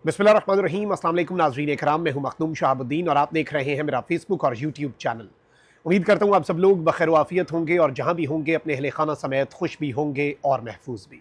बिस्मिल्लाहिर्रहमानिर्रहीम। अस्सलाम वालेकुम नाज़रीन इकराम, मैं हूं मखदूम शहाबुद्दीन और आप देख रहे हैं मेरा फेसबुक और यूट्यूब चैनल। उम्मीद करता हूं आप सब लोग बखैर वाफियत होंगे और जहां भी होंगे अपने अहले खाना समेत खुश भी होंगे और महफूज भी।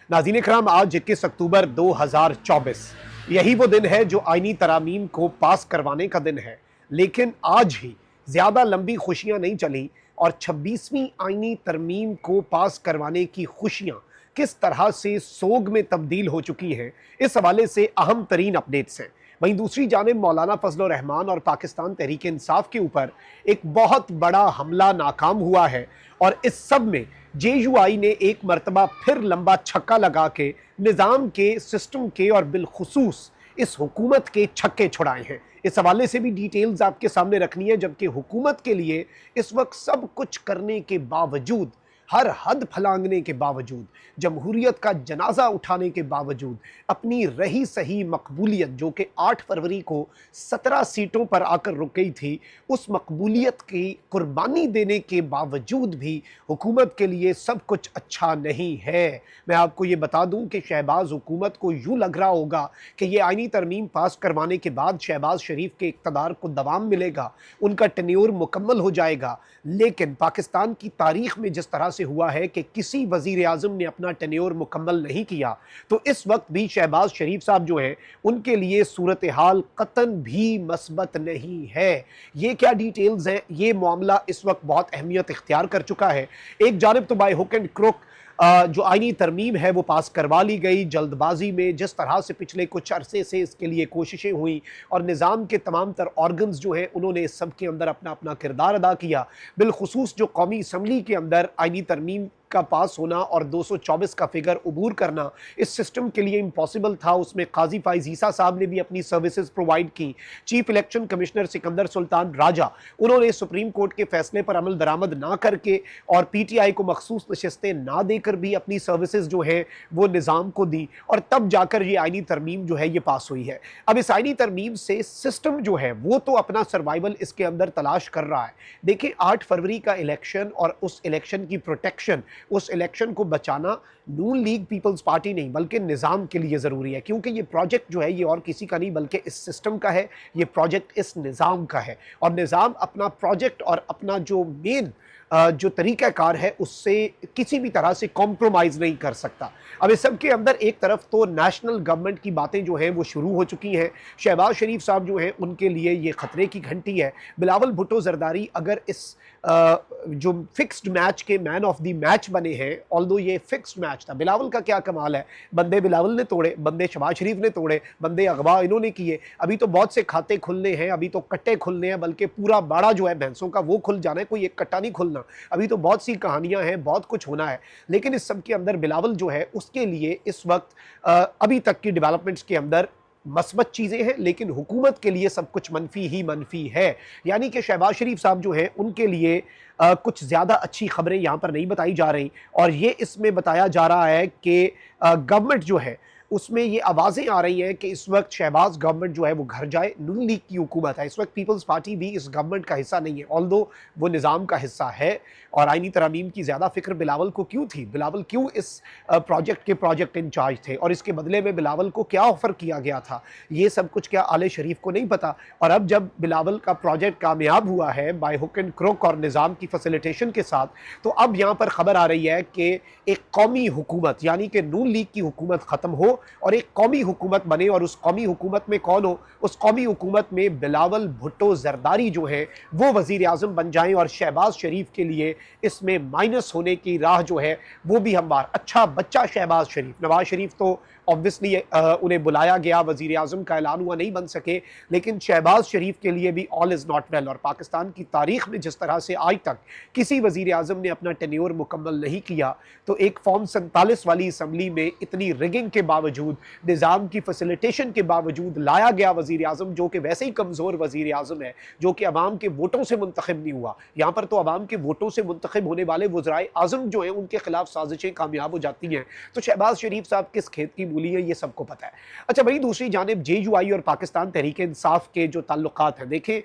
नाज़रीन इकराम, आज 21 अक्टूबर 2024 यही वो दिन है जो आइनी तरामीम को पास करवाने का दिन है। लेकिन आज ही ज़्यादा लंबी खुशियाँ नहीं चली और 26वीं आइनी तरमीम को पास करवाने की खुशियाँ किस तरह से सोग में तब्दील हो चुकी हैं, इस हवाले से अहम तरीन अपडेट्स हैं। वहीं दूसरी जानिब मौलाना फजल रहमान और पाकिस्तान तहरीक इंसाफ के ऊपर एक बहुत बड़ा हमला नाकाम हुआ है और इस सब में JUI ने एक मरतबा फिर लंबा छक्का लगा के निज़ाम के, सिस्टम के और बिलखुसूस इस हुकूमत के छक्के छुड़ाए हैं। इस हवाले से भी डिटेल्स आपके सामने रखनी है, जबकि हुकूमत के लिए इस वक्त सब कुछ करने के बावजूद, हर हद फलांगने के बावजूद, जमहूरियत का जनाजा उठाने के बावजूद, अपनी रही सही मकबूलियत जो कि 8 फरवरी को 17 सीटों पर आकर रुक गई थी, उस मकबूलियत की कुर्बानी देने के बावजूद भी हुकूमत के लिए सब कुछ अच्छा नहीं है। मैं आपको ये बता दूं कि शहबाज हुकूमत को यूँ लग रहा होगा कि ये आइनी तरमीम पास करवाने के बाद शहबाज शरीफ के इक़्तिदार को दवाम मिलेगा, उनका टेन्योर मुकम्मल हो जाएगा। लेकिन पाकिस्तान की तारीख में जिस तरह से हुआ है कि किसी वज़ीर आज़म ने अपना टेन्योर मुकम्मल नहीं किया, तो इस वक्त भी शहबाज शरीफ साहब जो हैं उनके लिए सूरत हाल कतन भी मस्बत नहीं है। ये क्या डिटेल्स हैं, ये मामला इस वक्त बहुत अहमियत इख्तियार कर चुका है। एक जानिब तो बाय हुक एंड क्रुक जो आइनी तरमीम है वो पास करवा ली गई जल्दबाजी में, जिस तरह से पिछले कुछ अरसे से इसके लिए कोशिशें हुई और निज़ाम के तमाम तर ऑर्गन्स जो हैं उन्होंने इस सब के अंदर अपना अपना किरदार अदा किया। बिलखुसूस जो कौमी असम्बली के अंदर आइनी तरमीम का पास होना और 224 का फिगर अबूर करना इस सिस्टम के लिए इम्पॉसिबल था। उसमें काजी फाइज ईसा साहब ने भी अपनी सर्विसेज प्रोवाइड की। Chief election commissioner Sikandar Sultan Raja, उन्होंने सुप्रीम कोर्ट के फैसले पर अमल दरामद ना करके और PTI को मखसूस नशस्तें ना देकर भी अपनी सर्विसेज जो है वो निज़ाम को दी और तब जाकर ये आइनी तरमीम जो है ये पास हुई है। अब इस आइनी तरमीम से सिस्टम जो है वो तो अपना सर्वाइवल इसके अंदर तलाश कर रहा है। देखिए, 8 फरवरी का इलेक्शन और उस इलेक्शन की प्रोटेक्शन, उस इलेक्शन को बचाना नून लीग पीपल्स पार्टी नहीं बल्कि निज़ाम के लिए ज़रूरी है, क्योंकि ये प्रोजेक्ट जो है ये और किसी का नहीं बल्कि इस सिस्टम का है, ये प्रोजेक्ट इस निज़ाम का है और निज़ाम अपना प्रोजेक्ट और अपना जो मेन जो तरीक़ाकार है उससे किसी भी तरह से कॉम्प्रोमाइज़ नहीं कर सकता। अब इस सब के अंदर एक तरफ तो नेशनल गवर्नमेंट की बातें जो हैं वो शुरू हो चुकी हैं। शहबाज शरीफ साहब जो हैं उनके लिए ये ख़तरे की घंटी है। बिलावल भुट्टो जरदारी अगर इस जो फिक्स्ड मैच के मैन ऑफ द मैच बने हैं, ऑल्दो ये फिक्स्ड मैच था। बिलावल का क्या कमाल है, बंदे बिलावल ने तोड़े, बंदे शहबाज शरीफ ने तोड़े, बंदे अगवा इन्होंने किए। अभी तो बहुत से खाते खुलने हैं, अभी तो कट्टे खुलने हैं, बल्कि पूरा बाड़ा जो है भैंसों का वो खुल जाना है, कोई एक कट्टा नहीं खुलना। अभी तो बहुत सी कहानियां हैं, बहुत कुछ होना है। लेकिन इस सब के अंदर बिलावल जो है उसके लिए इस वक्त अभी तक की डेवलपमेंट्स के अंदर मस्बत चीज़ें हैं, लेकिन हुकूमत के लिए सब कुछ मनफी ही मनफी है। यानी कि शहबाज शरीफ साहब जो हैं उनके लिए कुछ ज़्यादा अच्छी खबरें यहाँ पर नहीं बताई जा रही और ये इसमें बताया जा रहा है कि गवर्नमेंट जो है उसमें ये आवाज़ें आ रही हैं कि इस वक्त शहबाज गवर्नमेंट जो है वो घर जाए। नून लीग की हुकूमत है, इस वक्त पीपल्स पार्टी भी इस गवर्नमेंट का हिस्सा नहीं है, ऑल्दो वो निज़ाम का हिस्सा है। और आइनी तरामीम की ज़्यादा फिक्र बिलावल को क्यों थी, बिलावल क्यों इस प्रोजेक्ट के प्रोजेक्ट इंचार्ज थे और इसके बदले में बिलावल को क्या ऑफ़र किया गया था, ये सब कुछ क्या आले शरीफ को नहीं पता। और अब जब बिलावल का प्रोजेक्ट कामयाब हुआ है बाय हुक एंड क्रुक और निज़ाम की फैसिलिटेशन के साथ, तो अब यहाँ पर ख़बर आ रही है कि एक कौमी हुकूमत यानी कि नून लीग की हुकूमत ख़त्म हो और एक कौमी हुकूमत बने। और उस कौमी हुकूमत में कौन हो, उस कौमी हुकूमत में बिलावल भुट्टो जरदारी जो है वो वज़ीर आज़म बन जाएं और शहबाज शरीफ के लिए इसमें माइनस होने की राह जो है वो भी हमवार। अच्छा बच्चा शहबाज शरीफ, नवाज शरीफ तो ऑब्वियसली उन्हें बुलाया गया, वज़ीर आज़म का ऐलान हुआ, नहीं बन सके, लेकिन शहबाज शरीफ के लिए भी ऑल इज़ नॉट वेल। और पाकिस्तान की तारीख में जिस तरह से आज तक किसी वज़ीर आज़म ने अपना टेन्योर मुकम्मल नहीं किया, तो एक फॉर्म 47 वाली असम्बली में इतनी रिगिंग के बावजूद, निज़ाम की फैसिलिटेशन के बावजूद लाया गया वज़ीर आज़म जो कि वैसे ही कमज़ोर वज़ीर आज़म है, जो कि अवाम के वोटों से मुंतखब नहीं हुआ। यहाँ पर तो अवाम के वोटों से मुंतखब होने वाले वज़राए आज़म जो हैं उनके खिलाफ साजिशें कामयाब हो जाती हैं। तो शहबाज शरीफ साहब किस खेत की मूली है ये सबको पता है। अच्छा, वही दूसरी जानिब JUI और पाकिस्तान तहरीक इंसाफ के जो ताल्लुकात हैं, देखें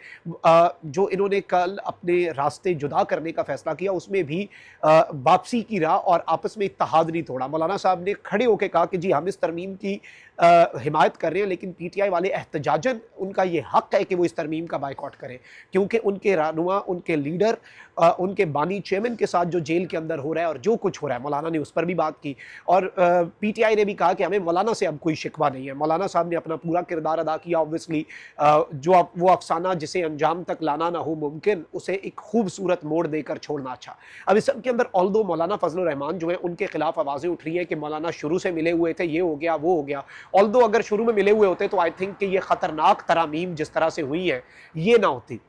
जो इन्होंने कल अपने रास्ते जुदा करने का फैसला किया उसमें भी वापसी की राह और आपस में इत्तेहाद नहीं तोड़ा। मौलाना साहब ने खड़े होकर कहा कि जी हम इस तरमीम की हिमायत कर रहे हैं, लेकिन पीटीआई वाले एहतजाजन उनका ये हक है कि वो इस तरमीम का बायकॉट करें, क्योंकि उनके रहनुमा, उनके लीडर, उनके बानी चेयरमैन के साथ जो जेल के अंदर हो रहा है और जो कुछ हो रहा है, मौलाना ने उस पर भी बात की और पीटीआई ने भी कहा कि हमें मौलाना से अब कोई शिकवा नहीं है। मौलाना साहब ने अपना पूरा किरदार अदा किया। ऑब्वियसली वो अफसाना जिसे अंजाम तक लाना ना हो मुमकिन, उसे एक खूबसूरत मोड़ देकर छोड़ना अच्छा। अब इस सब के अंदर ऑल्दो मौलाना फजलुर रहमान जो है उनके खिलाफ आवाज़ें उठ रही हैं कि मौलाना शुरू से मिले हुए थे, ये हो गया वो हो गया। ऑल्दो अगर शुरू में मिले हुए होते तो आई थिंक कि ये खतरनाक तरामीम जिस तरह से हुई है ये ना होती,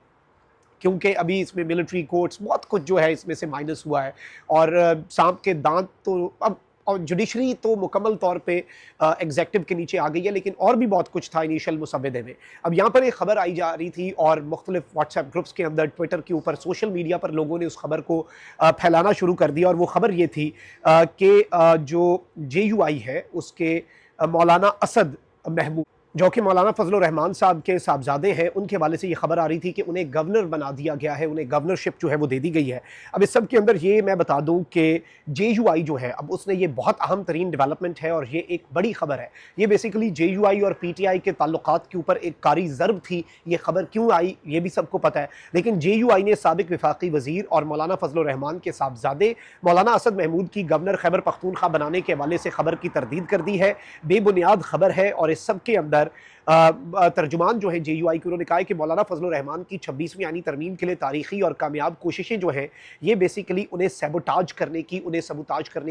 क्योंकि अभी इसमें मिलिट्री कोर्ट्स बहुत कुछ जो है इसमें से माइनस हुआ है और सांप के दांत तो अब, और जुडिशरी तो मुकम्मल तौर पे एग्जेक्टिव के नीचे आ गई है, लेकिन और भी बहुत कुछ था इनिशियल मुसव्वदे में। अब यहाँ पर एक खबर आई जा रही थी और मुख्तलिफ व्हाट्सएप ग्रुप्स के अंदर, ट्विटर के ऊपर, सोशल मीडिया पर लोगों ने उस खबर को फैलाना शुरू कर दिया और वो खबर ये थी कि जो JUI है उसके मौलाना असद महमूद जो कि मौलाना फजलुर रहमान साहब के साहबजादे हैं, उनके हवाले से ये खबर आ रही थी कि उन्हें गवर्नर बना दिया गया है, उन्हें गवर्नरशिप जो है वो दे दी गई है। अब इस सब के अंदर ये मैं बता दूं कि JUI जो है अब उसने, ये बहुत अहम तरीन डेवलपमेंट है और ये एक बड़ी खबर है। ये बेसिकली JUI और PTI के ताल्लुकात के ऊपर एक कारी ज़र्ब थी। ये खबर क्यों आई ये भी सबको पता है, लेकिन JUI ने साबिक वफाकी वज़ीर और मौलाना फजलुर रहमान के साहबजादे मौलाना असद महमूद की गवर्नर खैबर पख्तूनख्वा बनाने के हवाले से खबर की तरदीद कर दी है। बेबुनियाद खबर है और इस सब के अंदर तर्जुमान जो है JUI के, उन्होंने कहा है कि मौलाना फजलुर रहमान की 26वीं आईनी तरमीम के लिए तारीखी और कामयाब कोशिशें जो हैं ये बेसिकली उन्हें सबोटाज करने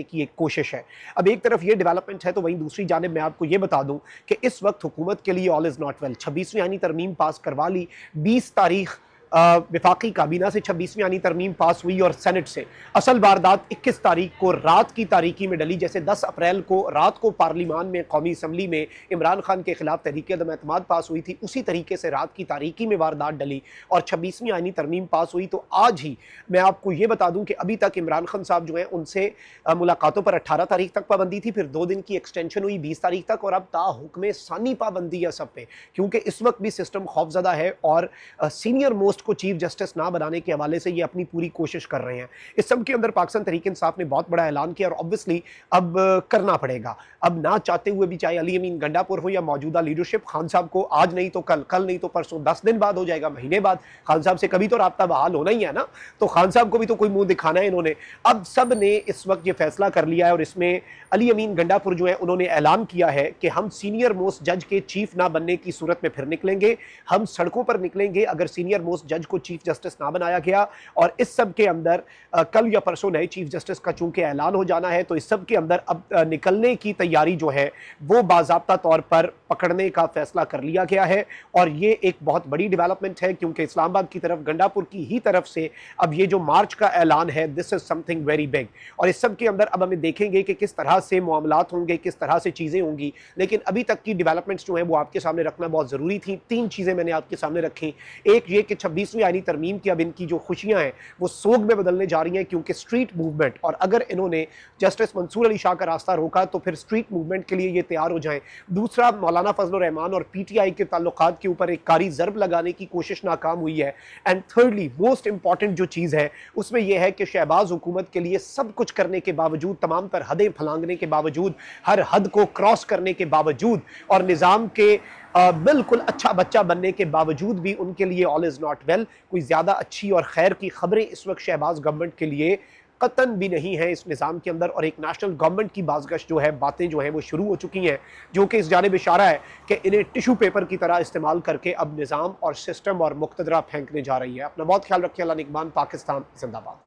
की एक कोशिश है। अब एक तरफ ये डेवलपमेंट है तो वहीं दूसरी जानिब मैं आपको ये बता दूं कि इस वक्त हुकूमत के लिए ऑल इज़ नॉट वेल। 26वीं आईनी तरमीम पास करवा ली, 20 तारीख वफाकी काबीना से 26वीं आनी तरमीम पास हुई और सेनेट से असल वारदात 21 तारीख को रात की तारीकी में डली। जैसे 10 अप्रैल को रात को पार्लिमान में, कौमी असम्बली में इमरान खान के खिलाफ तहरीक अदम एतमाद पास हुई थी, उसी तरीके से रात की तारीकी में वारदात डली और 26वीं आईनी तरमीम पास हुई। तो आज ही मैं आपको ये बता दूं कि अभी तक इमरान खान साहब जो हैं उनसे मुलाकातों पर 18 तारीख तक पाबंदी थी, फिर 2 दिन की एक्सटेंशन हुई 20 तारीख तक, और अब ताहुक्म सानी पाबंदी है सब पे, क्योंकि इस वक्त भी सिस्टम खौफजदा है और सीनियर मोस्ट को चीफ जस्टिस ना बनाने के हवाले से ये अपनी पूरी कोशिश कर रहे हैं। इस सब के अंदर पाकिस्तान तहरीक इंसाफ ने बहुत बड़ा ऐलान किया और ऑब्वियसली अब करना पड़ेगा। अब ना चाहते हुए भी, चाहे अली अमीन गंडापुर हो या मौजूदा लीडरशिप, खान साहब को आज नहीं तो कल, कल नहीं तो परसों, 10 दिन बाद हो जाएगा, महीने बाद, खान साहब से कभी तो राब्ता बहाल होना ही है ना, तो खान साहब को भी तो कोई मुंह दिखाना है इन्होंने। अब सब ने इस वक्त ये फैसला कर लिया है और इसमें अली अमीन गंडापुर जो है उन्होंने ऐलान किया है कि हम सीनियर मोस्ट जज के चीफ ना बनने की सूरत में फिर निकलेंगे, हम सड़कों पर निकलेंगे अगर सीनियर मोस्ट जज को चीफ जस्टिस ना बनाया गया। और इस सब के अंदर कल या परसों नए चीफ जस्टिस का चूंकि ऐलान हो जाना है, तो इस सब के अंदर अब निकलने की तैयारी जो है वो बाज़ाब्ता तौर पर पकड़ने का फैसला कर लिया गया है। और ये एक बहुत बड़ी डेवलपमेंट है क्योंकि इस्लामाबाद की तरफ, गंडापुर की ही तरफ से अब ये जो मार्च का ऐलान है, this is something very big. और इस सब के अंदर अब हमें देखेंगे कि किस तरह से मामलात होंगे, किस तरह से चीज़ें होंगी, लेकिन अभी तक की डेवलपमेंट्स जो है वो आपके सामने रखना बहुत ज़रूरी थी। 3 चीज़ें मैंने आपके सामने रखी। एक ये कि 26वीं आईनी तरमीम की अब इनकी जो खुशियां हैं वो सोग में बदलने जा रही हैं, क्योंकि स्ट्रीट मूवमेंट, और अगर इन्होंने जस्टिस मंसूर अली शाह का रास्ता रोका तो फिर स्ट्रीट मूवमेंट के लिए ये तैयार हो जाएं। दूसरा, मौलाना फजलुर रहमान और PTI के ताल्लुकात के ऊपर एक कारी ज़र्ब लगाने की कोशिश नाकाम हुई है। एंड थर्डली, मोस्ट इंपॉर्टेंट जो चीज़ है उसमें यह है कि शहबाज हुकूमत के लिए सब कुछ करने के बावजूद, तमाम तर हदें फलांगने के बावजूद, हर हद को क्रॉस करने के बावजूद और निज़ाम के बिल्कुल अच्छा बच्चा बनने के बावजूद भी उनके लिए ऑल इज़ नॉट वेल। कोई ज़्यादा अच्छी और खैर की खबरें इस वक्त शहबाज गवर्नमेंट के लिए कतन भी नहीं है इस निज़ाम के अंदर। और एक नेशनल गवर्नमेंट की बाज़गश जो है, बातें जो हैं वो शुरू हो चुकी हैं, जो कि इस जानिब इशारा है कि इन्हें टिशू पेपर की तरह इस्तेमाल करके अब निज़ाम और सिस्टम और मुक़तदरा फेंकने जा रही है। अपना बहुत ख्याल रखिए। अल्लाह निगहबान। पाकिस्तान जिंदाबाद।